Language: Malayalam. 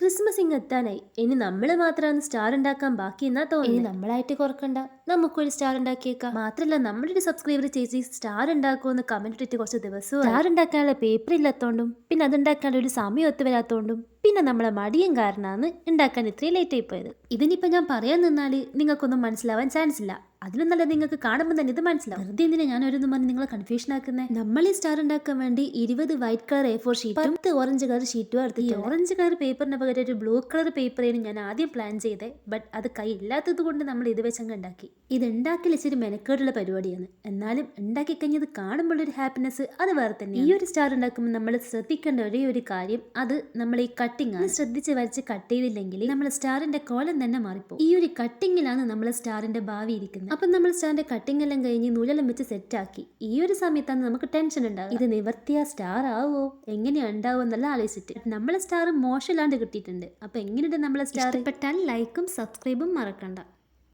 ക്രിസ്മസ് ഇങ്ങ് എത്താനായി. ഇനി നമ്മൾ മാത്രമാണ് സ്റ്റാർ ഉണ്ടാക്കാൻ ബാക്കി എന്നാ തോന്നുന്നു. ഇനി നമ്മളായിട്ട് കുറക്കണ്ട, നമുക്കൊരു സ്റ്റാർ ഉണ്ടാക്കിയേക്കാം. മാത്രല്ല നമ്മുടെ ഒരു സബ്സ്ക്രൈബർ ചേച്ചി സ്റ്റാർ ഉണ്ടാക്കുമെന്ന് കമന്റ് ഇട്ടിട്ട് കുറച്ച് ദിവസവും സ്റ്റാർ ഉണ്ടാക്കാനുള്ള പേപ്പർ ഇല്ലാത്തോണ്ടും പിന്നെ അതുണ്ടാക്കാനുള്ള ഒരു സമയം ഒത്തു വരാത്തോണ്ടും പിന്നെ നമ്മളെ മടിയും കാരണമാണ് ഉണ്ടാക്കാൻ ഇത്രയും ലേറ്റ് ആയി പോയത്. ഇതിനിപ്പോ ഞാൻ പറയാൻ നിന്നാല് നിങ്ങൾക്കൊന്നും മനസ്സിലാവാൻ ചാൻസ് ഇല്ല. അതിലും നല്ല നിങ്ങൾക്ക് കാണുമ്പോൾ തന്നെ ഇത് മനസ്സിലാവും. വെറുതെ എന്തിനാ ഞാൻ ഓരോന്നും പറഞ്ഞ് നിങ്ങളെ കൺഫ്യൂഷൻ ആക്കുന്നത്. നമ്മൾ ഈ സ്റ്റാർ ഉണ്ടാക്കാൻ വേണ്ടി 20 വൈറ്റ് കളർ A4 ഷീറ്റും 10 ഓറഞ്ച് കളർ ഷീറ്റും എടുത്ത് ഈ ഓറഞ്ച് കളർ പേപ്പറിന് പകരം ഒരു ബ്ലൂ കളർ പേപ്പറാണ് ഞാൻ ആദ്യം പ്ലാൻ ചെയ്തത്. ബട്ട് അത് കൈ ഇല്ലാത്തത് കൊണ്ട് നമ്മൾ ഇത് വെച്ചങ്ങ് ഉണ്ടാക്കി. ഇത് ഉണ്ടാക്കൽ ഇച്ചിരി മെനക്കേടുള്ള പരിപാടിയാണ്. എന്നാലും ഉണ്ടാക്കി കഴിഞ്ഞത് കാണുമ്പോൾ ഒരു ഹാപ്പിനെസ് അത് വേറെ തന്നെ. ഈ ഒരു സ്റ്റാർ ഉണ്ടാക്കുമ്പോൾ നമ്മൾ ശ്രദ്ധിക്കേണ്ട ഒരേ ഒരു കാര്യം അത് നമ്മൾ ഈ കട്ടിങ് ആണ്. ശ്രദ്ധിച്ച് വരച്ച് കട്ട് ചെയ്തില്ലെങ്കിൽ നമ്മൾ സ്റ്റാറിന്റെ കോലം തന്നെ മാറിപ്പോകും. ഈ ഒരു കട്ടിങ്ങിലാണ് നമ്മൾ സ്റ്റാറിന്റെ ഭാവി ഇരിക്കുന്നത്. അപ്പം നമ്മൾ സ്റ്റാറിന്റെ കട്ടിങ് എല്ലാം കഴിഞ്ഞ് നൂലെല്ലാം വെച്ച് സെറ്റാക്കി. ഈ ഒരു സമയത്താണ് നമുക്ക് ടെൻഷൻ ഉണ്ടാകും. ഇത് നിവർത്തിയ സ്റ്റാർ ആവോ, എങ്ങനെയാ ഉണ്ടാവോ എന്നെല്ലാം ആലോചിച്ചിട്ട്. നമ്മളെ സ്റ്റാർ മോശമില്ലാണ്ട് കിട്ടിയിട്ടുണ്ട്. അപ്പൊ എങ്ങനെയുണ്ട് നമ്മളെ സ്റ്റാർ? ഇഷ്ടപ്പെട്ടാൽ ലൈക്കും സബ്സ്ക്രൈബും മറക്കണ്ട.